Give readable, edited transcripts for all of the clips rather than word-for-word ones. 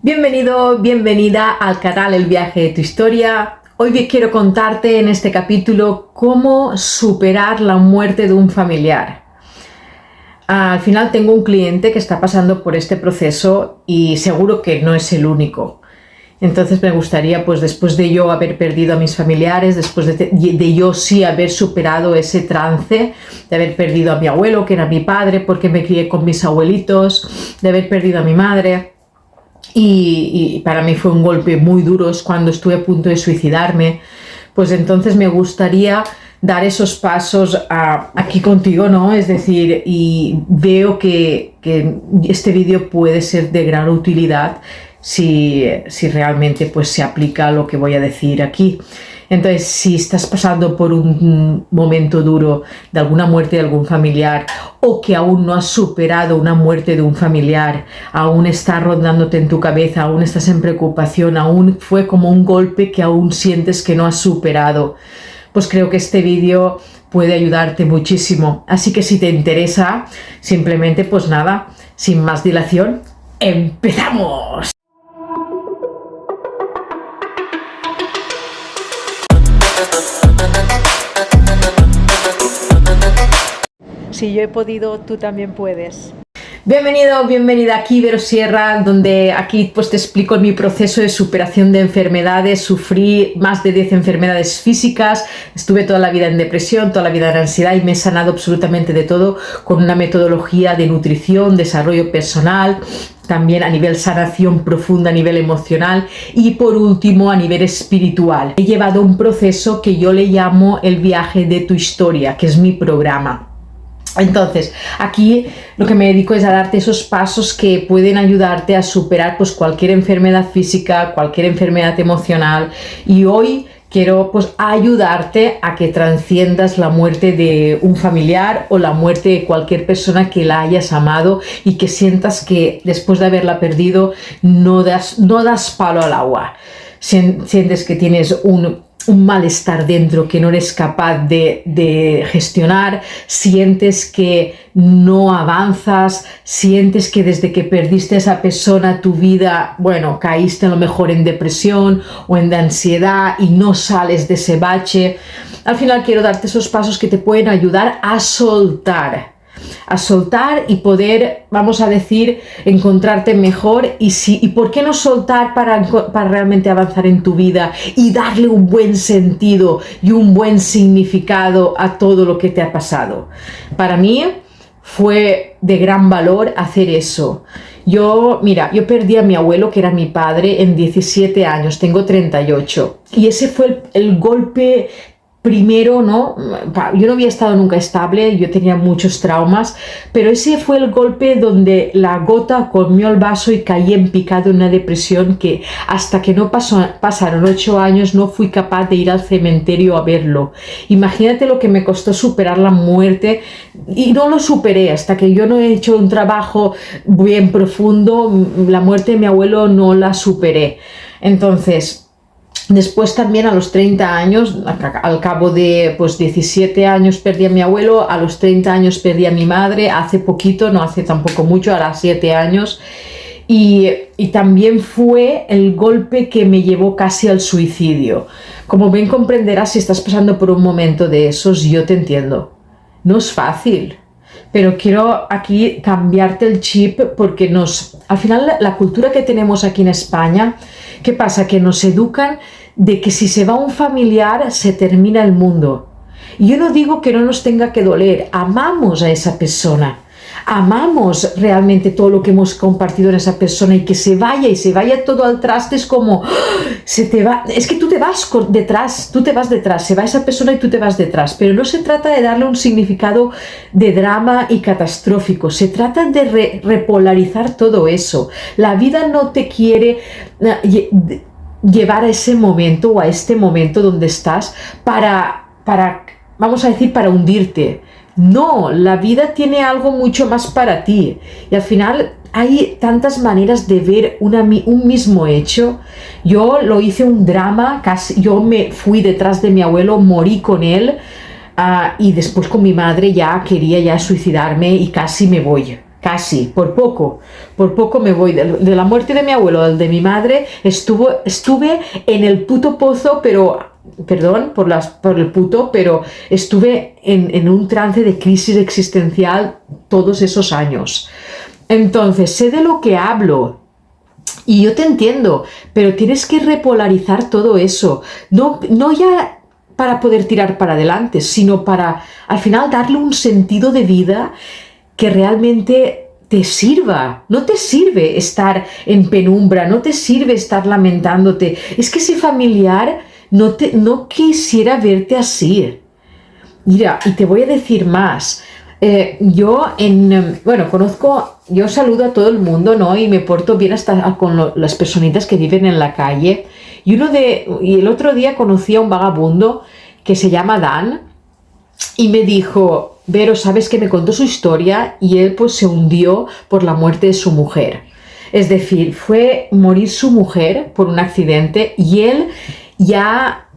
Bienvenido, bienvenida al canal El Viaje de tu Historia. Hoy quiero contarte en este capítulo cómo superar la muerte de un familiar. Al final tengo un cliente que está pasando por este proceso y seguro que no es el único. Entonces me gustaría, pues después de yo haber perdido a mis familiares, después de yo sí haber superado ese trance, de haber perdido a mi abuelo, que era mi padre, porque me crié con mis abuelitos, de haber perdido a mi madre, y para mí fue un golpe muy duro, es cuando estuve a punto de suicidarme. Pues entonces me gustaría dar esos pasos aquí contigo, ¿no? Es decir, y veo que este vídeo puede ser de gran utilidad si realmente pues se aplica lo que voy a decir aquí. Entonces, si estás pasando por un momento duro de alguna muerte de algún familiar, o que aún no has superado una muerte de un familiar, aún está rondándote en tu cabeza, aún estás en preocupación, aún fue como un golpe que aún sientes que no has superado, pues creo que este vídeo puede ayudarte muchísimo. Así que si te interesa, simplemente pues nada, sin más dilación, ¡empezamos! Si yo he podido, tú también puedes. Bienvenido, bienvenida aquí, Ibero Sierra, donde aquí pues te explico mi proceso de superación de enfermedades. Sufrí más de 10 enfermedades físicas, estuve toda la vida en depresión, toda la vida en ansiedad y me he sanado absolutamente de todo con una metodología de nutrición, desarrollo personal, también a nivel sanación profunda, a nivel emocional y por último a nivel espiritual. He llevado un proceso que yo le llamo el viaje de tu historia, que es mi programa. Entonces, aquí lo que me dedico es a darte esos pasos que pueden ayudarte a superar pues cualquier enfermedad física, cualquier enfermedad emocional, y hoy quiero pues ayudarte a que trasciendas la muerte de un familiar o la muerte de cualquier persona que la hayas amado y que sientas que después de haberla perdido no das palo al agua. Sientes que tienes un malestar dentro que no eres capaz de gestionar, sientes que no avanzas, sientes que desde que perdiste a esa persona tu vida, bueno, caíste a lo mejor en depresión o en ansiedad y no sales de ese bache. Al final quiero darte esos pasos que te pueden ayudar a soltar y poder, vamos a decir, encontrarte mejor. Y por qué no soltar para realmente avanzar en tu vida y darle un buen sentido y un buen significado a todo lo que te ha pasado. Para mí fue de gran valor hacer eso. Yo perdí a mi abuelo, que era mi padre, en 17 años, tengo 38, y ese fue el golpe primero, ¿no? Yo no había estado nunca estable, yo tenía muchos traumas, pero ese fue el golpe donde la gota colmó el vaso y caí en picado en una depresión que hasta que no pasaron 8 años no fui capaz de ir al cementerio a verlo. Imagínate lo que me costó superar la muerte, y no lo superé hasta que yo no he hecho un trabajo bien profundo. La muerte de mi abuelo no la superé. Entonces, después también a los 30 años, al cabo de 17 años perdí a mi abuelo, a los 30 años perdí a mi madre, hace poquito, no hace tampoco mucho, ahora 7 años, y también fue el golpe que me llevó casi al suicidio. Como bien comprenderás, si estás pasando por un momento de esos, yo te entiendo. No es fácil, pero quiero aquí cambiarte el chip porque al final la cultura que tenemos aquí en España, ¿qué pasa? Que nos educan de que si se va un familiar se termina el mundo. Y yo no digo que no nos tenga que doler, amamos a esa persona, amamos realmente todo lo que hemos compartido en esa persona, y que se vaya todo al traste es como se te va, es que tú te vas detrás, se va esa persona y tú te vas detrás, pero no se trata de darle un significado de drama y catastrófico, se trata de repolarizar todo eso. La vida no te quiere llevar a ese momento o a este momento donde estás para vamos a decir, para hundirte. No, la vida tiene algo mucho más para ti, y al final hay tantas maneras de ver un mismo hecho. Yo lo hice un drama, yo me fui detrás de mi abuelo, morí con él, y después con mi madre quería suicidarme y casi me voy. casi, por poco me voy. De la muerte de mi abuelo al de mi madre, estuve en el puto pozo, pero, perdón por el puto, pero estuve en un trance de crisis existencial todos esos años. Entonces, sé de lo que hablo. Y yo te entiendo, pero tienes que repolarizar todo eso. No ya para poder tirar para adelante, sino para al final darle un sentido de vida que realmente te sirva. No te sirve estar en penumbra, no te sirve estar lamentándote. Es que ese familiar no quisiera verte así. Mira, y te voy a decir más. Yo saludo a todo el mundo, ¿no? Y me porto bien hasta con las personitas que viven en la calle. Y el otro día conocí a un vagabundo que se llama Dan y me dijo, Vero, ¿sabes qué? Me contó su historia y él pues se hundió por la muerte de su mujer. Es decir, fue morir su mujer por un accidente y él ya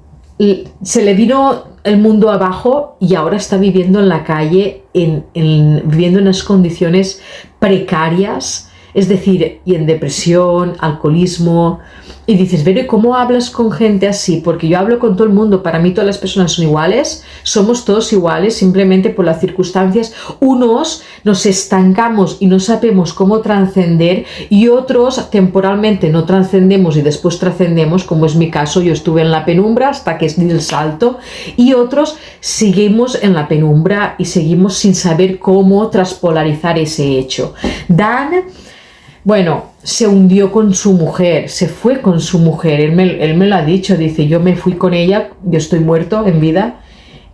se le vino el mundo abajo y ahora está viviendo en la calle, viviendo en unas condiciones precarias, es decir, y en depresión, alcoholismo. Y dices, Vero, ¿y cómo hablas con gente así? Porque yo hablo con todo el mundo, para mí todas las personas son iguales, somos todos iguales, simplemente por las circunstancias. Unos nos estancamos y no sabemos cómo trascender y otros temporalmente no trascendemos y después trascendemos, como es mi caso, yo estuve en la penumbra hasta que di el salto, y otros seguimos en la penumbra y seguimos sin saber cómo traspolarizar ese hecho. Dan, bueno, se hundió con su mujer, se fue con su mujer, él me lo ha dicho, dice, yo me fui con ella, yo estoy muerto en vida,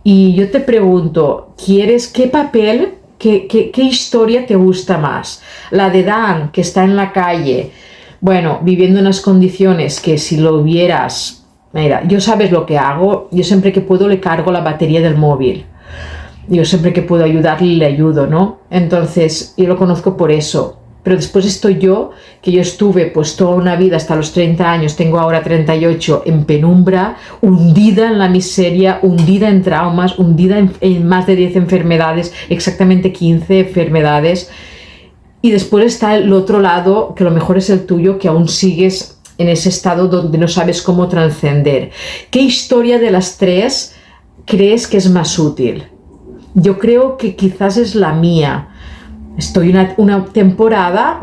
y yo te pregunto, ¿qué papel, qué historia te gusta más? La de Dan, que está en la calle, bueno, viviendo en unas condiciones que si lo vieras, mira, yo sabes lo que hago, yo siempre que puedo le cargo la batería del móvil, yo siempre que puedo ayudarle le ayudo, ¿no? Entonces, yo lo conozco por eso. Pero después estoy yo, que yo estuve pues toda una vida hasta los 30 años, tengo ahora 38, en penumbra, hundida en la miseria, hundida en traumas, hundida en más de 10 enfermedades, exactamente 15 enfermedades. Y después está el otro lado, que lo mejor es el tuyo, que aún sigues en ese estado donde no sabes cómo trascender. ¿Qué historia de las tres crees que es más útil? Yo creo que quizás es la mía. Estoy una temporada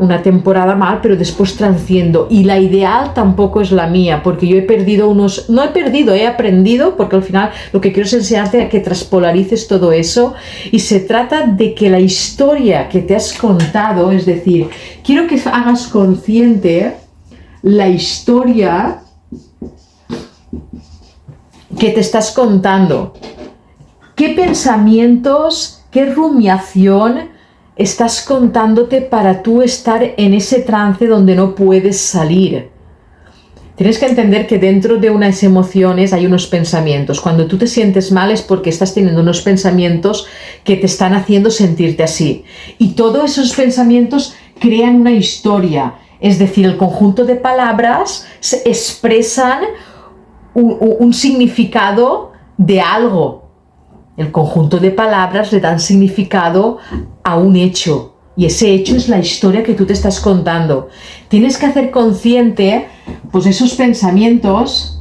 mal, pero después transciendo. Y la ideal tampoco es la mía, porque yo he aprendido, porque al final lo que quiero es enseñarte a que traspolarices todo eso. Y se trata de que la historia que te has contado, es decir, quiero que hagas consciente la historia que te estás contando. ¿Qué pensamientos, qué rumiación estás contándote para tú estar en ese trance donde no puedes salir? Tienes que entender que dentro de unas emociones hay unos pensamientos. Cuando tú te sientes mal es porque estás teniendo unos pensamientos que te están haciendo sentirte así. Y todos esos pensamientos crean una historia. Es decir, el conjunto de palabras expresan un significado de algo. El conjunto de palabras le dan significado a un hecho y ese hecho es la historia que tú te estás contando. Tienes que hacer consciente pues esos pensamientos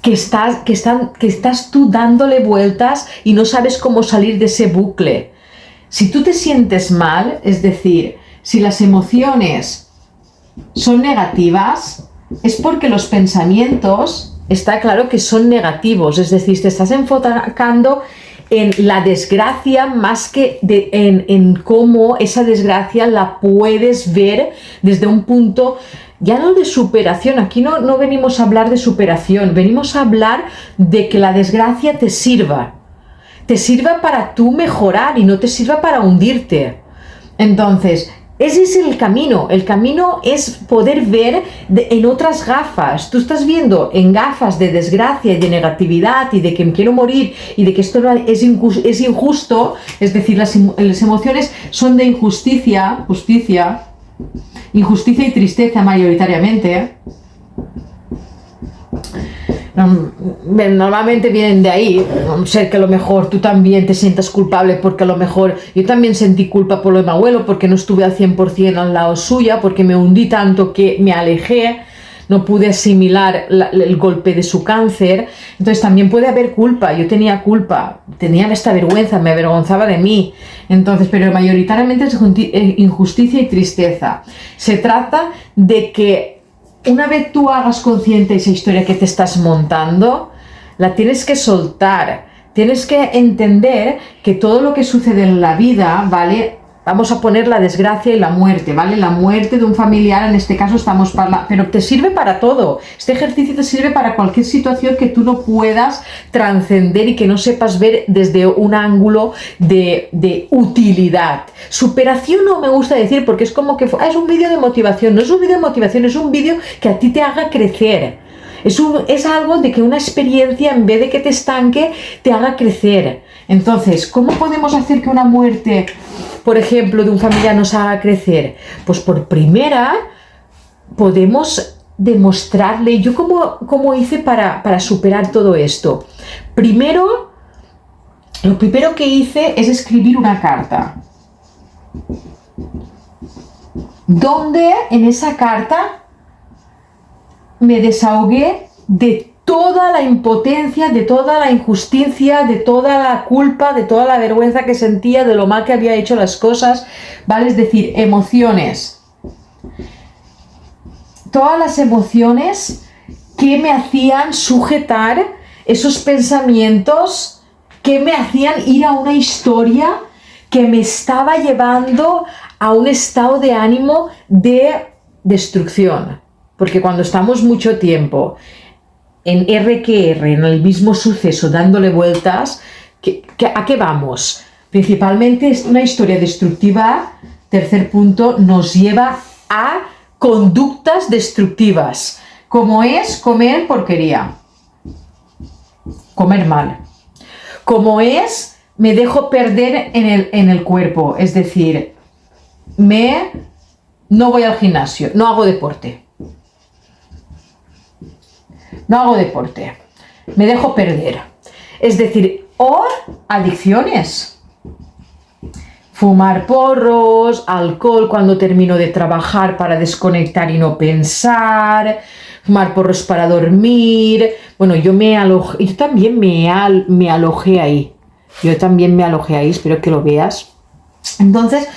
que estás tú dándole vueltas y no sabes cómo salir de ese bucle. Si tú te sientes mal, es decir, si las emociones son negativas, es porque los pensamientos está claro que son negativos, es decir, te estás enfocando en la desgracia más que en cómo esa desgracia la puedes ver desde un punto ya no de superación. Aquí no venimos a hablar de superación, venimos a hablar de que la desgracia te sirva para tú mejorar y no te sirva para hundirte. Entonces, ese es el camino es poder ver en otras gafas. Tú estás viendo en gafas de desgracia y de negatividad y de que me quiero morir y de que esto es injusto, es decir, las emociones son de injusticia y tristeza mayoritariamente. Normalmente vienen de ahí, ser que a lo mejor tú también te sientas culpable porque a lo mejor yo también sentí culpa por lo de mi abuelo porque no estuve al 100% al lado suya, porque me hundí tanto que me alejé, no pude asimilar el golpe de su cáncer. Entonces también puede haber culpa. Yo tenía culpa, tenía esta vergüenza, me avergonzaba de mí. Entonces, pero mayoritariamente es injusticia y tristeza. Se trata de que una vez tú hagas consciente esa historia que te estás montando, la tienes que soltar. Tienes que entender que todo lo que sucede en la vida, ¿vale? Vamos a poner la desgracia y la muerte, ¿vale? La muerte de un familiar, en este caso estamos para... Pero te sirve para todo. Este ejercicio te sirve para cualquier situación que tú no puedas trascender y que no sepas ver desde un ángulo de utilidad. Superación no me gusta decir porque es como que es un vídeo de motivación. No es un vídeo de motivación, es un vídeo que a ti te haga crecer. Es algo de que una experiencia, en vez de que te estanque, te haga crecer. Entonces, ¿cómo podemos hacer que una muerte, por ejemplo, de un familiar nos haga crecer? Pues por primera, podemos demostrarle, yo cómo hice para superar todo esto. Primero, lo primero que hice es escribir una carta. Donde en esa carta me desahogué de toda la impotencia, de toda la injusticia, de toda la culpa, de toda la vergüenza que sentía, de lo mal que había hecho las cosas, ¿vale? Es decir, emociones. Todas las emociones que me hacían sujetar esos pensamientos, que me hacían ir a una historia que me estaba llevando a un estado de ánimo de destrucción. Porque cuando estamos mucho tiempo en R, en el mismo suceso, dándole vueltas, ¿a qué vamos? Principalmente es una historia destructiva. Tercer punto, nos lleva a conductas destructivas, como es comer porquería, comer mal, como es me dejo perder en el cuerpo, es decir, no voy al gimnasio, no hago deporte. No hago deporte, me dejo perder. Es decir, o adicciones. Fumar porros, alcohol cuando termino de trabajar para desconectar y no pensar, fumar porros para dormir. Bueno, yo también me alojé ahí. Espero que lo veas. Entonces,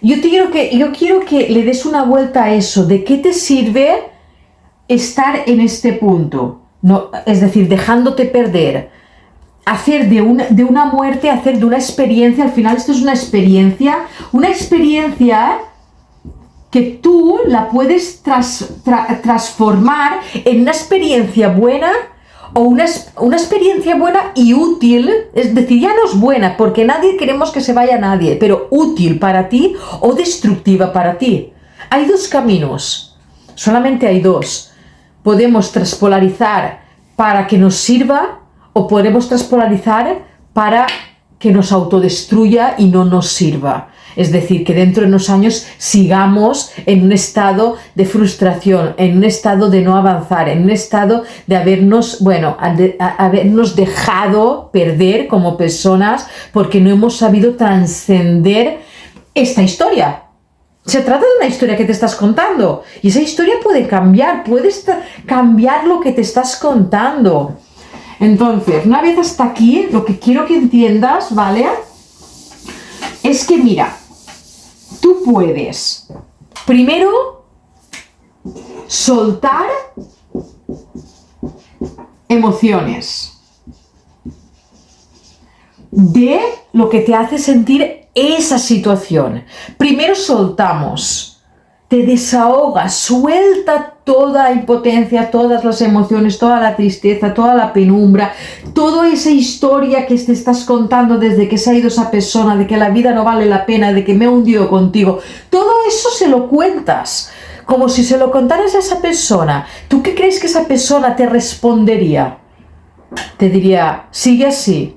yo quiero que le des una vuelta a eso. ¿De qué te sirve estar en este punto? No, es decir, dejándote perder, hacer de una muerte, hacer de una experiencia, al final esto es una experiencia que tú la puedes transformar en una experiencia buena o una experiencia buena y útil, es decir, ya no es buena porque nadie queremos que se vaya nadie, pero útil para ti o destructiva para ti. Hay dos caminos, solamente hay dos. Podemos transpolarizar para que nos sirva o podemos transpolarizar para que nos autodestruya y no nos sirva. Es decir, que dentro de unos años sigamos en un estado de frustración, en un estado de no avanzar, en un estado de habernos dejado perder como personas porque no hemos sabido trascender esta historia. Se trata de una historia que te estás contando y esa historia puede cambiar, puedes cambiar lo que te estás contando. Entonces, una vez hasta aquí, lo que quiero que entiendas, ¿vale? Es que mira, tú puedes primero soltar emociones de lo que te hace sentir esa situación. Primero soltamos, te desahogas, suelta toda la impotencia, todas las emociones, toda la tristeza, toda la penumbra, toda esa historia que te estás contando desde que se ha ido esa persona, de que la vida no vale la pena, de que me he hundido contigo. Todo eso se lo cuentas, como si se lo contaras a esa persona. ¿Tú qué crees que esa persona te respondería? Te diría, sigue así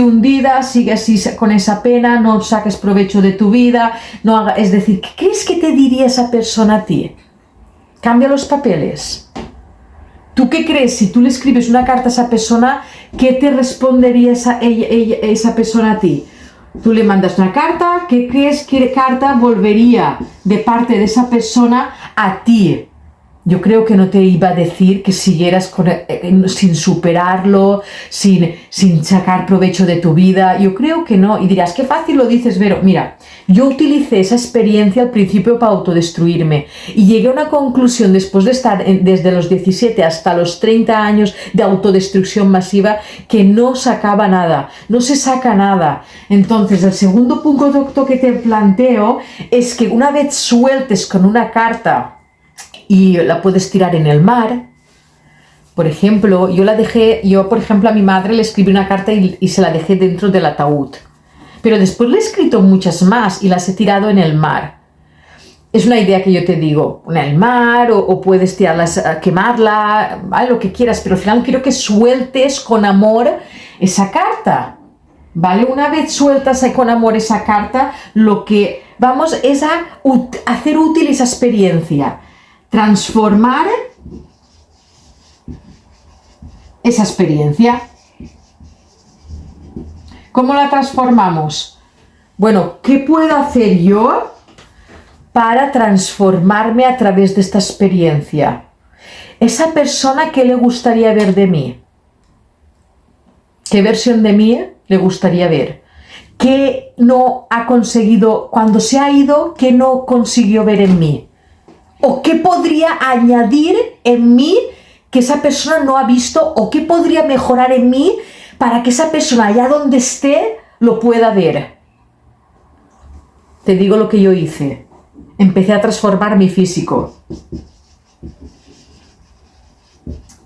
hundida, sigue así con esa pena, no saques provecho de tu vida, es decir, ¿qué crees que te diría esa persona a ti? Cambia los papeles. ¿Tú qué crees? Si tú le escribes una carta a esa persona, ¿qué te respondería esa persona a ti? Tú le mandas una carta, ¿qué crees que carta volvería de parte de esa persona a ti? Yo creo que no te iba a decir que siguieras sin superarlo, sin sacar provecho de tu vida. Yo creo que no. Y dirás, qué fácil lo dices, Vero. Mira, yo utilicé esa experiencia al principio para autodestruirme y llegué a una conclusión después de estar desde los 17 hasta los 30 años de autodestrucción masiva que no sacaba nada, no se saca nada. Entonces, el segundo punto que te planteo es que una vez sueltes con una carta y la puedes tirar en el mar. Por ejemplo, yo por ejemplo a mi madre le escribí una carta y se la dejé dentro del ataúd. Pero después le he escrito muchas más y las he tirado en el mar. Es una idea que yo te digo, en el mar o puedes tirarlas, quemarla, ¿vale? Lo que quieras, pero al final quiero que sueltes con amor esa carta, ¿vale? Una vez sueltas con amor esa carta, lo que vamos es a hacer útil esa experiencia. Transformar esa experiencia. ¿Cómo la transformamos? Bueno, ¿qué puedo hacer yo para transformarme a través de esta experiencia? Esa persona, ¿qué le gustaría ver de mí? ¿Qué versión de mí le gustaría ver? ¿Qué no ha conseguido cuando se ha ido? ¿Qué no consiguió ver en mí? ¿O qué podría añadir en mí que esa persona no ha visto? ¿O qué podría mejorar en mí para que esa persona allá donde esté lo pueda ver? Te digo lo que yo hice. Empecé a transformar mi físico.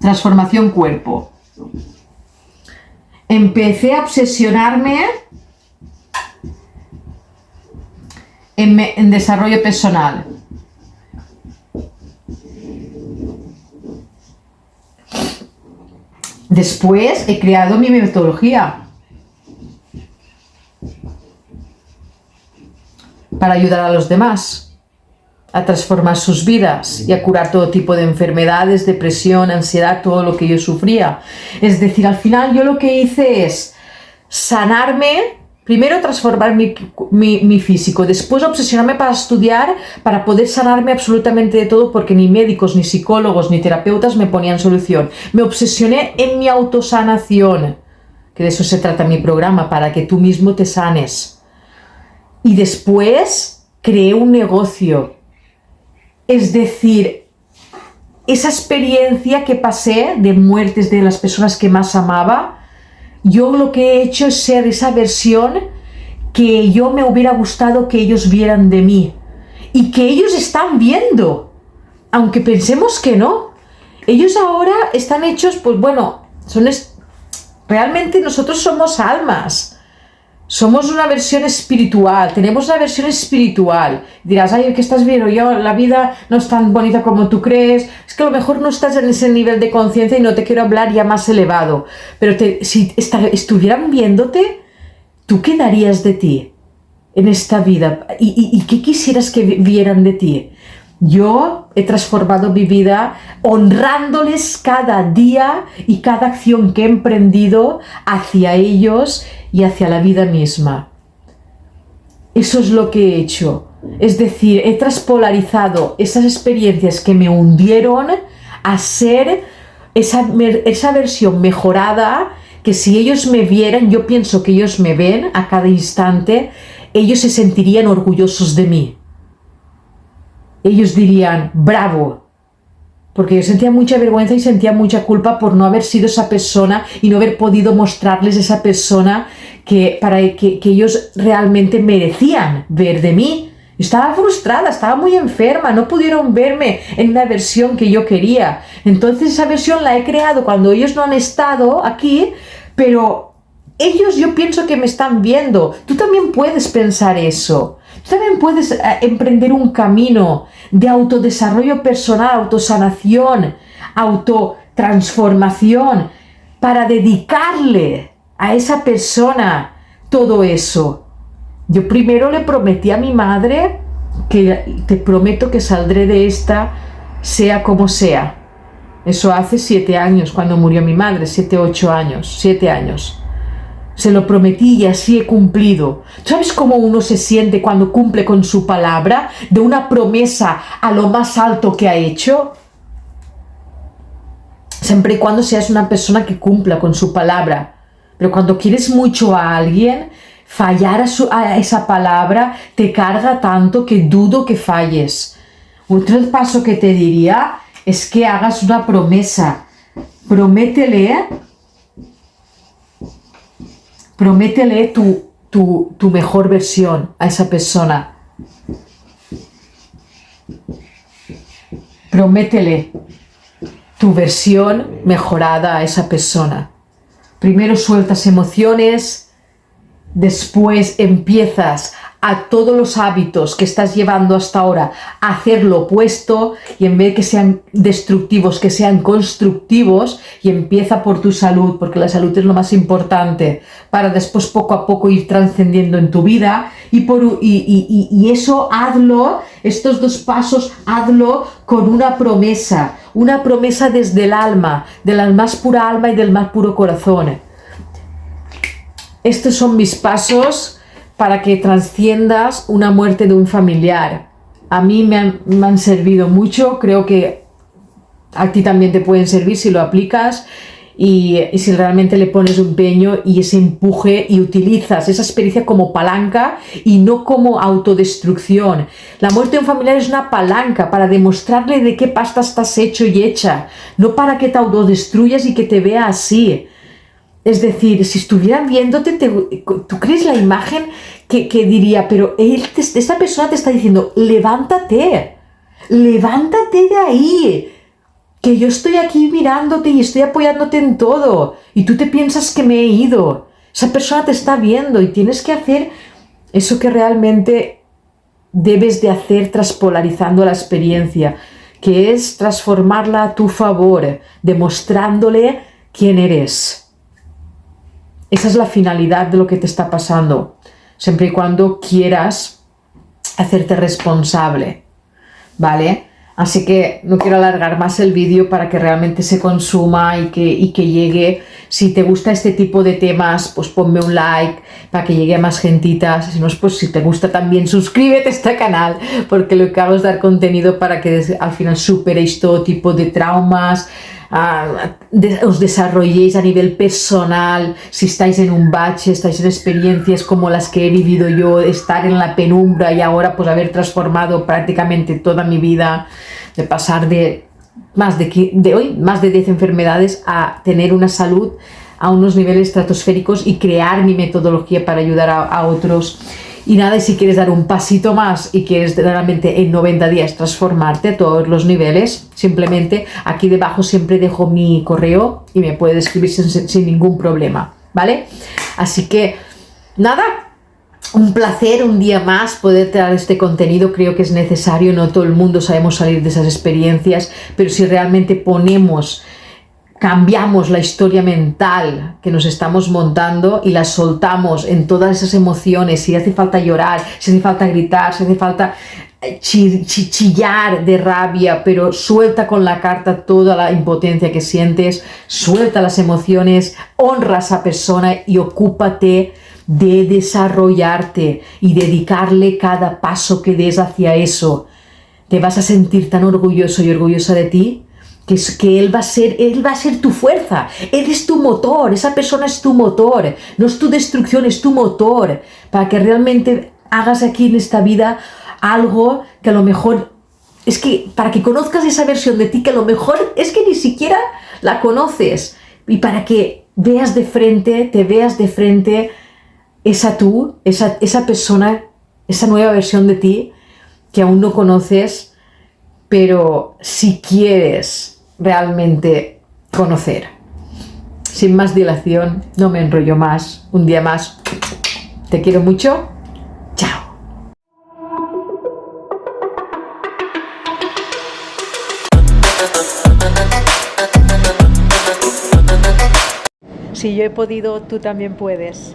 Transformación cuerpo. Empecé a obsesionarme en desarrollo personal. Después he creado mi metodología para ayudar a los demás a transformar sus vidas y a curar todo tipo de enfermedades, depresión, ansiedad, todo lo que yo sufría. Es decir, al final yo lo que hice es sanarme, primero transformar mi físico, después obsesionarme para estudiar, para poder sanarme absolutamente de todo, porque ni médicos, ni psicólogos, ni terapeutas me ponían solución. Me obsesioné en mi autosanación, que de eso se trata mi programa, para que tú mismo te sanes. Y después creé un negocio. Es decir, esa experiencia que pasé de muertes de las personas que más amaba, yo lo que he hecho es ser esa versión que yo me hubiera gustado que ellos vieran de mí y que ellos están viendo, aunque pensemos que no. Ellos ahora están hechos, pues bueno, realmente nosotros somos almas. Somos una versión espiritual, tenemos una versión espiritual. Dirás, ay, ¿qué estás viendo? La vida no es tan bonita como tú crees. Es que a lo mejor no estás en ese nivel de conciencia y no te quiero hablar ya más elevado. Pero si estuvieran viéndote, ¿tú qué darías de ti en esta vida? ¿Y qué quisieras que vieran de ti? Yo he transformado mi vida honrándoles cada día y cada acción que he emprendido hacia ellos y hacia la vida misma. Eso es lo que he hecho. Es decir, he transpolarizado esas experiencias que me hundieron a ser esa versión mejorada, que si ellos me vieran, yo pienso que ellos me ven a cada instante, ellos se sentirían orgullosos de mí. Ellos dirían, bravo, porque yo sentía mucha vergüenza y sentía mucha culpa por no haber sido esa persona y no haber podido mostrarles esa persona que ellos realmente merecían ver de mí. Estaba frustrada, estaba muy enferma, no pudieron verme en una versión que yo quería. Entonces esa versión la he creado cuando ellos no han estado aquí, pero ellos yo pienso que me están viendo. Tú también puedes pensar eso. Tú también puedes emprender un camino de autodesarrollo personal, autosanación, autotransformación, para dedicarle a esa persona todo eso. Yo primero le prometí a mi madre que te prometo que saldré de esta sea como sea. Eso hace 7 años, cuando murió mi madre, 7, 8 años, 7 años. Se lo prometí y así he cumplido. ¿Sabes cómo uno se siente cuando cumple con su palabra de una promesa a lo más alto que ha hecho? Siempre y cuando seas una persona que cumpla con su palabra. Pero cuando quieres mucho a alguien, fallar a esa palabra te carga tanto que dudo que falles. Otro paso que te diría es que hagas una promesa. Prométele tu mejor versión a esa persona. Prométele tu versión mejorada a esa persona. Primero sueltas emociones, después empiezas a todos los hábitos que estás llevando hasta ahora a hacer lo opuesto, y en vez de que sean destructivos, que sean constructivos, y empieza por tu salud, porque la salud es lo más importante, para después poco a poco ir trascendiendo en tu vida, y eso hazlo, estos 2 pasos hazlo con una promesa desde el alma, de la más pura alma y del más puro corazón. Estos son mis pasos para que trasciendas una muerte de un familiar. A mí me han servido mucho, creo que a ti también te pueden servir si lo aplicas y si realmente le pones empeño y ese empuje y utilizas esa experiencia como palanca y no como autodestrucción. La muerte de un familiar es una palanca para demostrarle de qué pasta estás hecho y hecha, no para que te autodestruyas y que te vea así. Es decir, si estuvieran viéndote, ¿tú crees la imagen que diría? Pero esta persona te está diciendo, levántate de ahí, que yo estoy aquí mirándote y estoy apoyándote en todo, y tú te piensas que me he ido. Esa persona te está viendo y tienes que hacer eso que realmente debes de hacer, traspolarizando la experiencia, que es transformarla a tu favor, demostrándole quién eres. Esa es la finalidad de lo que te está pasando, siempre y cuando quieras hacerte responsable, ¿vale? Así que no quiero alargar más el vídeo para que realmente se consuma y que llegue. Si te gusta este tipo de temas, pues ponme un like para que llegue a más gentitas. Si no, pues si te gusta también suscríbete a este canal, porque lo que hago es dar contenido para que al final superéis todo tipo de traumas, os desarrolléis a nivel personal. Si estáis en un bache, estáis en experiencias como las que he vivido yo, estar en la penumbra y ahora pues haber transformado prácticamente toda mi vida, de pasar de más de 10 enfermedades a tener una salud a unos niveles estratosféricos y crear mi metodología para ayudar a otros. Y nada, y si quieres dar un pasito más y quieres realmente en 90 días transformarte a todos los niveles, simplemente aquí debajo siempre dejo mi correo y me puedes escribir sin ningún problema, ¿vale? Así que nada, un placer un día más poder traer este contenido. Creo que es necesario, no todo el mundo sabemos salir de esas experiencias, pero si realmente cambiamos la historia mental que nos estamos montando y la soltamos en todas esas emociones, si hace falta llorar, si hace falta gritar, si hace falta chillar de rabia, pero suelta con la carta toda la impotencia que sientes, suelta las emociones, honra a esa persona y ocúpate de desarrollarte y dedicarle cada paso que des hacia eso. Te vas a sentir tan orgulloso y orgullosa de ti, que él va a ser tu fuerza, él es tu motor, esa persona es tu motor, no es tu destrucción, es tu motor, para que realmente hagas aquí en esta vida algo que a lo mejor, es que para que conozcas esa versión de ti que a lo mejor es que ni siquiera la conoces, y para que te veas de frente esa persona, esa nueva versión de ti que aún no conoces, pero si quieres realmente conocer. Sin más dilación, no me enrollo más. Un día más, te quiero mucho. Chao. Si yo he podido, tú también puedes.